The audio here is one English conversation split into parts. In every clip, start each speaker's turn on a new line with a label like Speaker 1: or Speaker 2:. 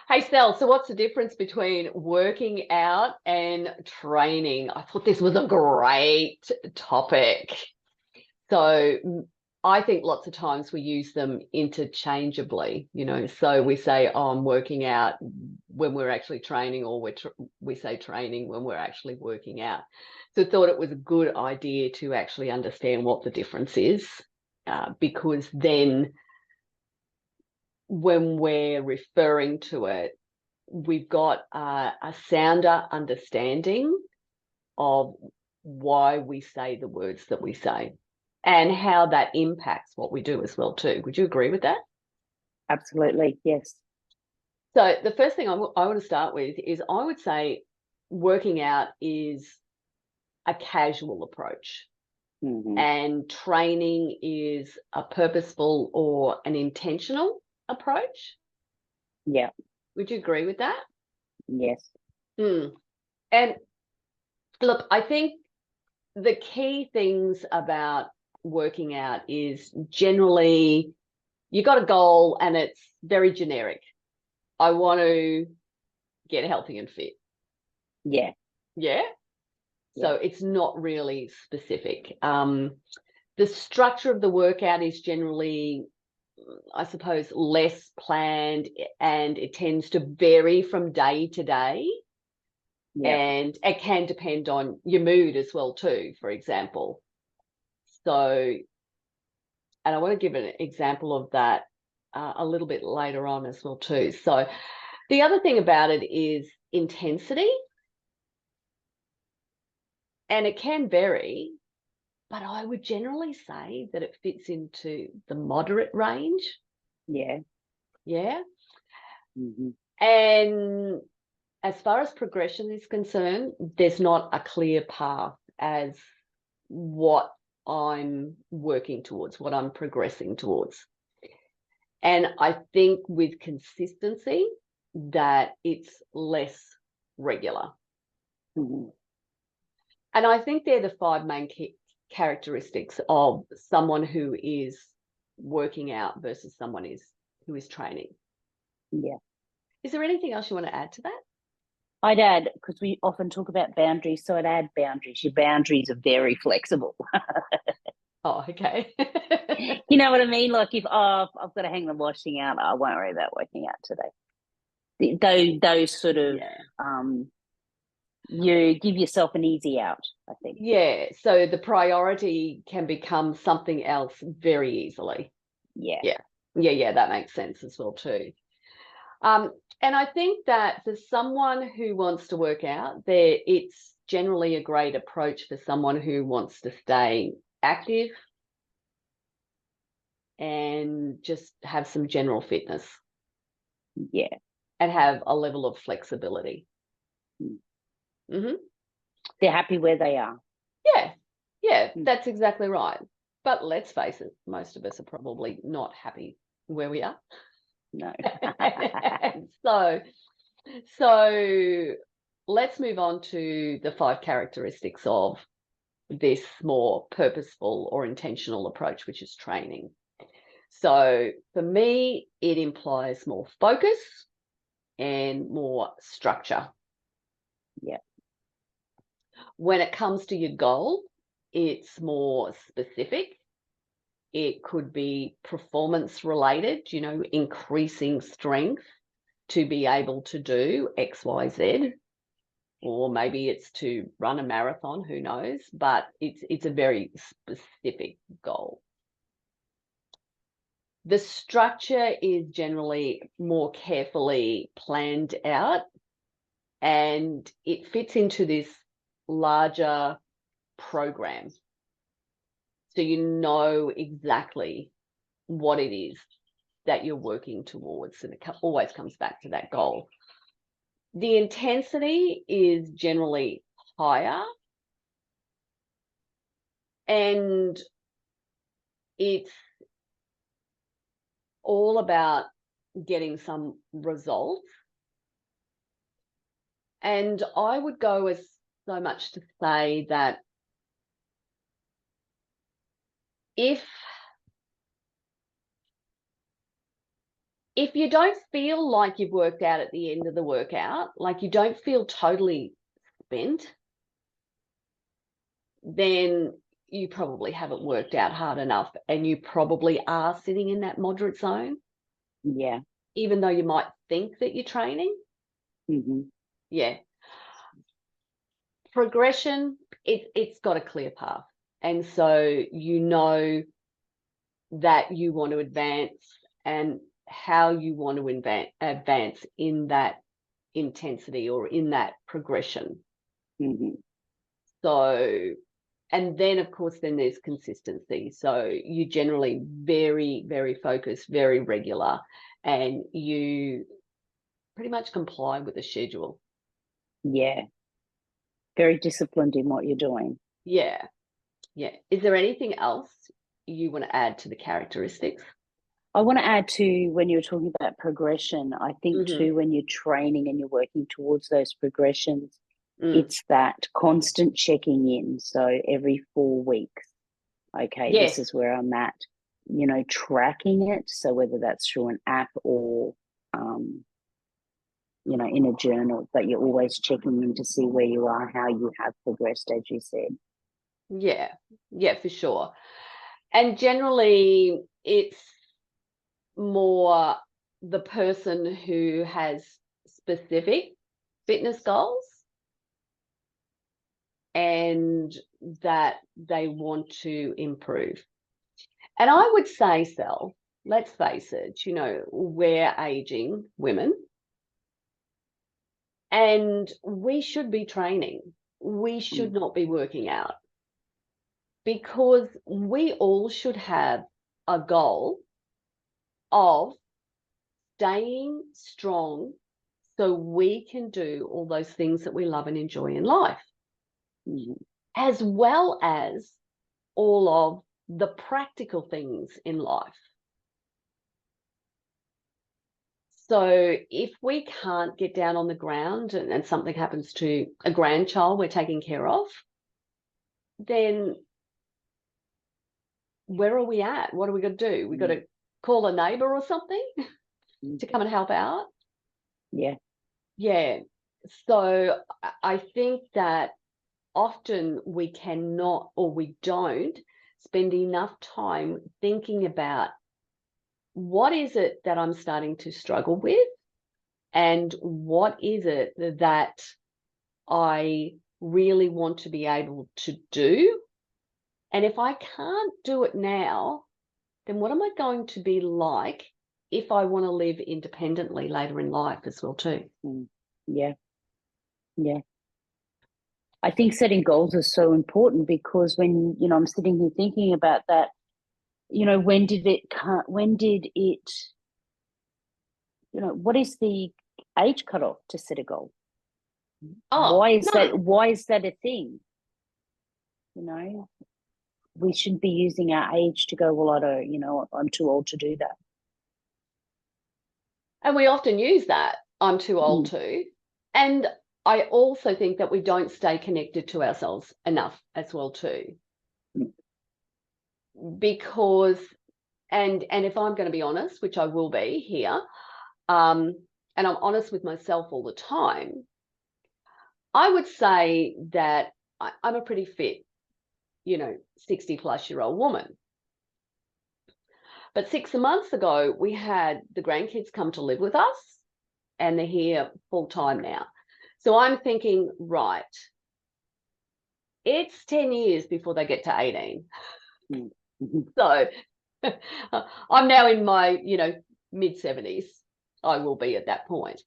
Speaker 1: Hey, Sel, so what's the difference between working out and training? I thought this was a great topic. So I think lots of times we use them interchangeably, so we say, oh, I'm working out when we're actually training, or we say training when we're actually working out. So I thought it was a good idea to actually understand what the difference is, because then when we're referring to it, we've got a sounder understanding of why we say the words that we say and how that impacts what we do as well too. Would you agree with that?
Speaker 2: Absolutely, yes.
Speaker 1: So the first thing I want to start with is I would say working out is a casual approach, and training is a purposeful or an intentional approach.
Speaker 2: Yeah,
Speaker 1: Would you agree with that?
Speaker 2: yes.
Speaker 1: And look, I think the key things about working out is generally you got a goal and it's very generic. I want to get healthy and fit.
Speaker 2: Yeah,
Speaker 1: Yeah.
Speaker 2: yeah,
Speaker 1: So it's not really specific. The structure of the workout is generally, I suppose, less planned, and it tends to vary from day to day.
Speaker 2: yeah.
Speaker 1: And it can depend on your mood as well too, for example. So, and I want to give an example of that a little bit later on as well too. So the other thing about it is intensity, and it can vary, but I would generally say that it fits into the moderate range.
Speaker 2: Yeah.
Speaker 1: Yeah.
Speaker 2: Mm-hmm.
Speaker 1: And as far as progression is concerned, there's not a clear path as what I'm working towards, what I'm progressing towards. And I think with consistency, that it's less regular.
Speaker 2: Mm-hmm.
Speaker 1: And I think they're the five main characteristics of someone who is working out versus someone who is training.
Speaker 2: Yeah.
Speaker 1: Is there anything else you want to add to that?
Speaker 2: I'd add, because we often talk about boundaries, so I'd add boundaries. Your boundaries are very flexible.
Speaker 1: Oh, okay.
Speaker 2: You know what I mean? Like if I've got to hang the washing out, I won't worry about working out today. Those sort of
Speaker 1: Yeah.
Speaker 2: you give yourself an easy out, I think.
Speaker 1: Yeah. So the priority can become something else very easily.
Speaker 2: Yeah.
Speaker 1: Yeah. Yeah. That makes sense as well too. And I think that for someone who wants to work out, it's generally a great approach for someone who wants to stay active and just have some general fitness
Speaker 2: Yeah.
Speaker 1: and have a level of flexibility.
Speaker 2: Mm.
Speaker 1: Mm-hmm.
Speaker 2: They're happy where they are.
Speaker 1: Yeah, yeah,
Speaker 2: Mm.
Speaker 1: that's exactly right. But let's face it, most of us are probably not happy where we are.
Speaker 2: No.
Speaker 1: so, so let's move on to the five characteristics of this more purposeful or intentional approach, which is training. So for me, it implies more focus and more structure.
Speaker 2: Yeah.
Speaker 1: When it comes to your goal, it's more specific. It could be performance related, increasing strength to be able to do X, Y, Z, or maybe it's to run a marathon, who knows, but it's a very specific goal. The structure is generally more carefully planned out, and it fits into this larger program. So you know exactly what it is that you're working towards, and it always comes back to that goal. The intensity is generally higher, and it's all about getting some results. And I would go as so much to say that if if you don't feel like you've worked out at the end of the workout, like you don't feel totally spent, then you probably haven't worked out hard enough, and you probably are sitting in that moderate zone,
Speaker 2: Yeah.
Speaker 1: even though you might think that you're training.
Speaker 2: Mm-hmm.
Speaker 1: Yeah. Progression, it's got a clear path. And so you know that you want to advance and how you want to advance in that intensity or in that progression.
Speaker 2: Mm-hmm.
Speaker 1: So, and then of course, then there's consistency. So you generally very, very focused, very regular, and you pretty much comply with the schedule.
Speaker 2: Yeah. Very disciplined in what you're doing.
Speaker 1: Yeah. Yeah. Is there anything else you want to add to the characteristics?
Speaker 2: I want to add to when you're talking about progression, I think
Speaker 1: Mm-hmm.
Speaker 2: too, when you're training and you're working towards those progressions,
Speaker 1: Mm.
Speaker 2: it's that constant checking in. So every 4 weeks, okay, this
Speaker 1: Yes.
Speaker 2: is where I'm at, tracking it. So whether that's through an app or, in a journal, but you're always checking in to see where you are, how you have progressed, as you said.
Speaker 1: Yeah. Yeah, for sure. And generally, it's more the person who has specific fitness goals and that they want to improve. And I would say, Sel, let's face it, we're aging women and we should be training. We should not be working out, because we all should have a goal of staying strong so we can do all those things that we love and enjoy in life,
Speaker 2: Mm-hmm.
Speaker 1: as well as all of the practical things in life. So if we can't get down on the ground and something happens to a grandchild we're taking care of, then where are we at? What are we going to do? We got to call a neighbor or something to come and help out.
Speaker 2: Yeah.
Speaker 1: Yeah. So I think that often we cannot, or we don't spend enough time thinking about what is it that I'm starting to struggle with, and what is it that I really want to be able to do. And if I can't do it now, then what am I going to be like if I want to live independently later in life as well too?
Speaker 2: Yeah. Yeah. I think setting goals is so important, because when, I'm sitting here thinking about that, when did it, what is the age cutoff to set a goal?
Speaker 1: Oh,
Speaker 2: Why
Speaker 1: none.
Speaker 2: is that a thing? We shouldn't be using our age to go, well, I'm too old to do that.
Speaker 1: And we often use that, I'm too old to. And I also think that we don't stay connected to ourselves enough as well too. Because, and if I'm going to be honest, which I will be here, and I'm honest with myself all the time, I would say that I'm a pretty fit, 60-plus-year-old woman. But 6 months ago, we had the grandkids come to live with us, and they're here full time now. So I'm thinking, right, it's 10 years before they get to 18. So I'm now in my, mid-70s. I will be at that point.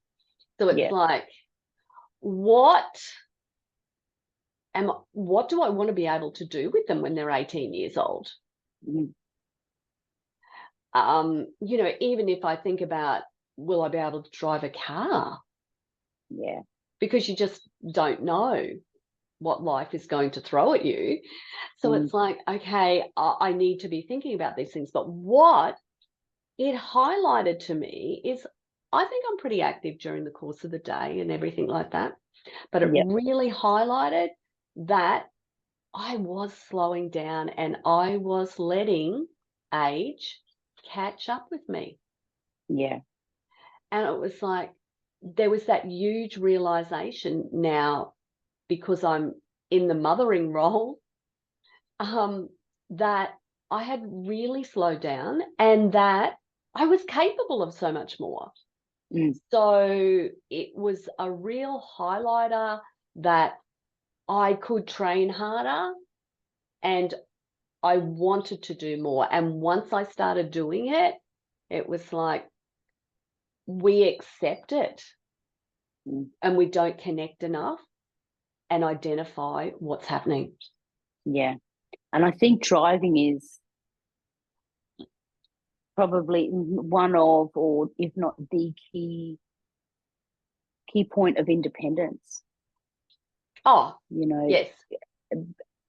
Speaker 1: So it's like, what do I want to be able to do with them when they're 18 years old? Even if I think about, will I be able to drive a car?
Speaker 2: Yeah.
Speaker 1: Because you just don't know what life is going to throw at you. So it's like, okay, I need to be thinking about these things. But what it highlighted to me is, I think I'm pretty active during the course of the day and everything like that. But it really highlighted that I was slowing down and I was letting age catch up with me.
Speaker 2: Yeah.
Speaker 1: And it was like, there was that huge realization now, because I'm in the mothering role, that I had really slowed down and that I was capable of so much more. So it was a real highlighter that I could train harder and I wanted to do more. And once I started doing it, it was like, we accept it and we don't connect enough and identify what's happening.
Speaker 2: Yeah. And I think driving is probably one of, or if not the key point of independence.
Speaker 1: Oh,
Speaker 2: You know,
Speaker 1: yes.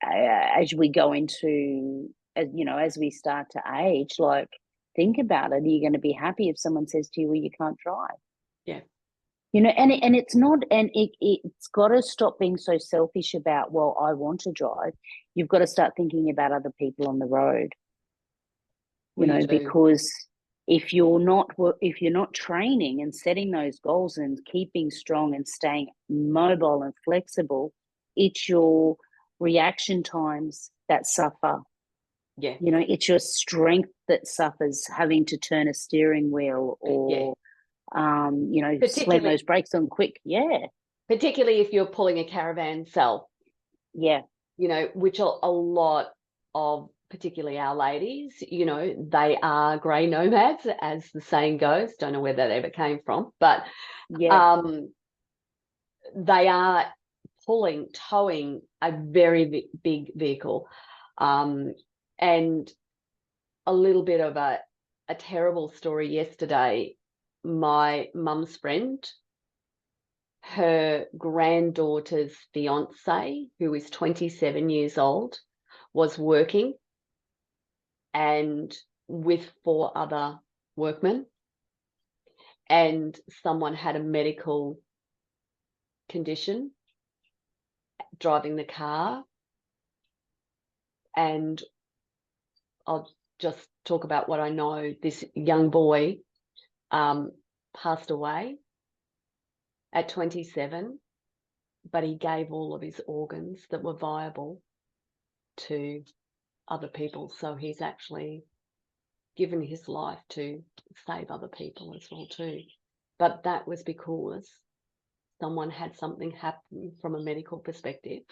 Speaker 2: As we go into, as we start to age, like, think about it. Are you going to be happy if someone says to you, well, you can't drive?
Speaker 1: Yeah.
Speaker 2: And it's not, and it's got to stop being so selfish about, well, I want to drive. You've got to start thinking about other people on the road. Because if you're not training and setting those goals and keeping strong and staying mobile and flexible, it's your reaction times that suffer.
Speaker 1: Yeah.
Speaker 2: It's your strength that suffers, having to turn a steering wheel or slam those brakes on quick. Yeah.
Speaker 1: Particularly if you're pulling a caravan cell.
Speaker 2: Yeah.
Speaker 1: Which a lot of, particularly our ladies, they are grey nomads, as the saying goes. Don't know where that ever came from, but
Speaker 2: yeah.
Speaker 1: They are towing a very big vehicle. And a little bit of a terrible story yesterday. My mum's friend, her granddaughter's fiance, who is 27 years old, was working and with 4 other workmen, and someone had a medical condition driving the car. And I'll just talk about what I know. This young boy passed away at 27, but he gave all of his organs that were viable to other people. So he's actually given his life to save other people as well too. But that was because someone had something happen from a medical perspective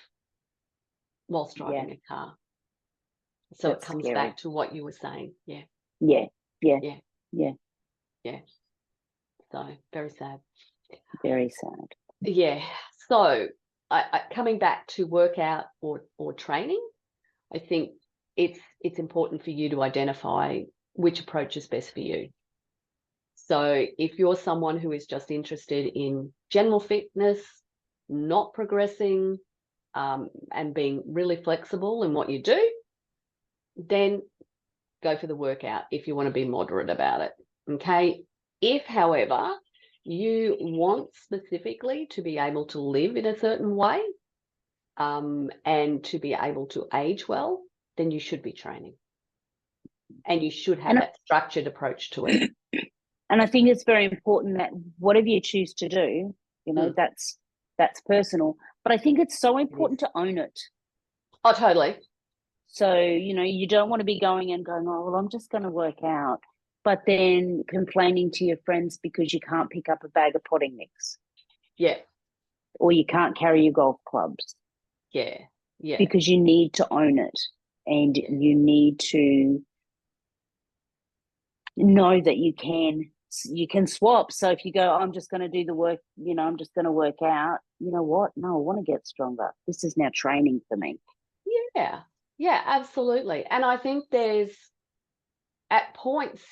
Speaker 1: whilst driving a car. So
Speaker 2: That's
Speaker 1: it comes
Speaker 2: scary.
Speaker 1: back to what you were saying.
Speaker 2: Yeah.
Speaker 1: So very sad.
Speaker 2: Very sad.
Speaker 1: Yeah. So coming back to workout or training, I think it's important for you to identify which approach is best for you. So if you're someone who is just interested in general fitness, not progressing, and being really flexible in what you do, then go for the workout if you want to be moderate about it. Okay. If, however, you want specifically to be able to live in a certain way, and to be able to age well, then you should be training. And you should have that structured approach to it.
Speaker 2: And I think it's very important that whatever you choose to do, that's personal. But I think it's so important to own it.
Speaker 1: Oh, totally.
Speaker 2: So, you don't want to be going, oh, well, I'm just going to work out, but then complaining to your friends because you can't pick up a bag of potting mix.
Speaker 1: Yeah.
Speaker 2: Or you can't carry your golf clubs.
Speaker 1: Yeah. Yeah.
Speaker 2: Because you need to own it, and you need to know that you can swap. So if you go, I'm just going to do the work, I'm just going to work out, you know what? No, I want to get stronger. This is now training for me.
Speaker 1: Yeah. Yeah, absolutely. And I think there's, at points,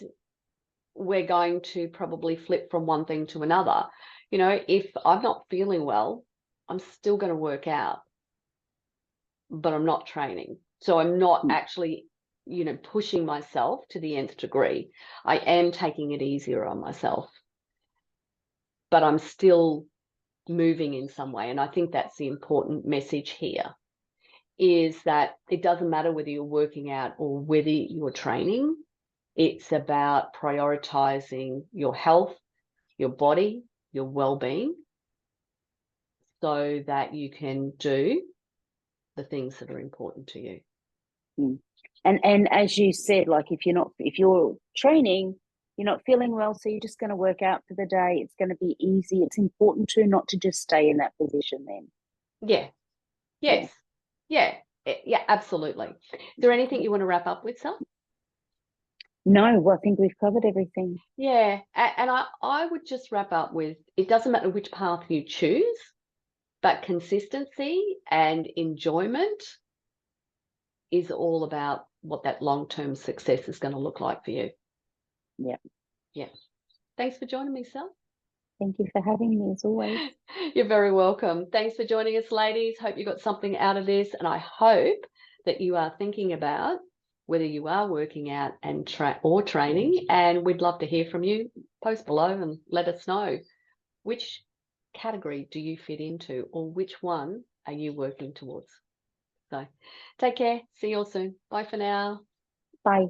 Speaker 1: we're going to probably flip from one thing to another. If I'm not feeling well, I'm still going to work out, but I'm not training. So I'm not actually, pushing myself to the nth degree. I am taking it easier on myself, but I'm still moving in some way. And I think that's the important message here, is that it doesn't matter whether you're working out or whether you're training. It's about prioritizing your health, your body, your well-being, so that you can do the things that are important to you.
Speaker 2: Mm. And as you said, like if you're training, you're not feeling well, so you're just going to work out for the day. It's going to be easy. It's important not to just stay in that position then.
Speaker 1: Yeah. Yes. Yeah. Yeah, absolutely. Is there anything you want to wrap up with, Sal?
Speaker 2: No, well, I think we've covered everything.
Speaker 1: Yeah. And I would just wrap up with, it doesn't matter which path you choose, but consistency and enjoyment is all about what that long-term success is going to look like for you.
Speaker 2: Yeah.
Speaker 1: Yeah. Thanks for joining me, Sal.
Speaker 2: Thank you for having me, as always.
Speaker 1: You're very welcome. Thanks for joining us, ladies. Hope you got something out of this, and I hope that you are thinking about whether you are working out and training, and we'd love to hear from you. Post below and let us know which category do you fit into, or which one are you working towards. So take care. See you all soon. Bye for now.
Speaker 2: Bye.